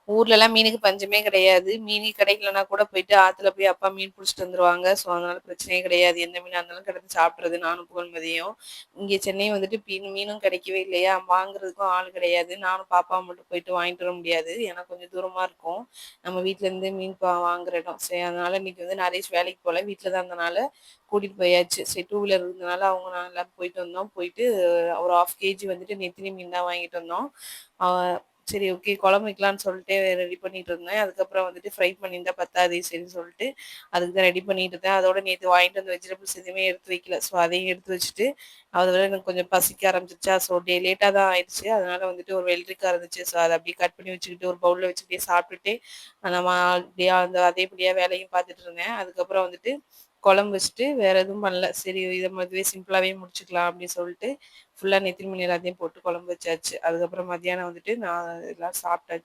ஊர்லலாம் மீனுக்கு பஞ்சமே கிடையாது. மீனே கிடைக்கலனா கூட போயிட்டு ஆத்துல போய் அப்பா மீன் புடிச்சிட்டு வந்துருவாங்க. ஸோ, அதனால பிரச்சனையே கிடையாது. எந்த மீனா இருந்தாலும் கிடந்து சாப்பிடுறது நானும் புகழ்மதியும். இங்க சென்னை வந்துட்டு மீனும் கிடைக்கவே இல்லையா, வாங்குறதுக்கும் ஆள் கிடையாது. நானும் பாப்பாவும் மட்டும் போயிட்டு வாங்கிட்டு வர முடியாது. ஏன்னா கொஞ்சம் தூரமா இருக்கும். நம்ம வீட்லேருந்து மீன் வாங்குற இடம். சரி அதனால இன்னைக்கு வந்து நரேஷ் வேலைக்கு போல. வீட்ல தான் இருந்தனால கூட்டிட்டு போயாச்சு. சரி டூ வீலர் இருந்தனால அவங்க நான் எல்லாரும் போயிட்டு வந்தோம். போயிட்டு ஒரு 1/2 கேஜி வந்துட்டு நெத்திலி மீன் தான் வாங்கிட்டு வந்தோம். அ சரி ஓகே குழம்பு வைக்கலான்னு சொல்லிட்டு ரெடி பண்ணிட்டு இருந்தேன். அதுக்கப்புறம் வந்துட்டு ஃப்ரை பண்ணியிருந்தா பத்தாது சரின்னு சொல்லிட்டு அதுக்கு தான் ரெடி பண்ணிட்டு இருந்தேன். அதோட நேத்து வாங்கிட்டு வந்த வெஜிடபிள்ஸ் எதுவுமே எடுத்து வைக்கல. ஸோ அதையும் எடுத்து வச்சுட்டு அதோட எனக்கு கொஞ்சம் பசிக்க ஆரம்பிச்சிருச்சா, ஸோ லேட்டா தான் ஆயிடுச்சு. அதனால வந்துட்டு ஒரு வெள்ளரிக்காய் இருந்துச்சு. ஸோ அத அப்படியே கட் பண்ணி வச்சுக்கிட்டு ஒரு பவுல்ல வச்சுக்கிட்டே சாப்பிட்டுட்டு நம்ம அப்படியே அதேபடியா வேலையும் பார்த்துட்டு இருந்தேன். அதுக்கப்புறம் வந்துட்டு குழம்பு வச்சுட்டு வேற எதுவும் பண்ணல. சரி இத இதுவே சிம்பிளாவே முடிச்சுக்கலாம் அப்படின்னு சொல்லிட்டு ஃபுல்லா நெத்திலி மீன் எல்லாத்தையும் போட்டு குழம்பு வச்சாச்சு. அதுக்கப்புறம் மத்தியானம் வந்துட்டு நான் எல்லாம் சாப்பிட்டாச்சு.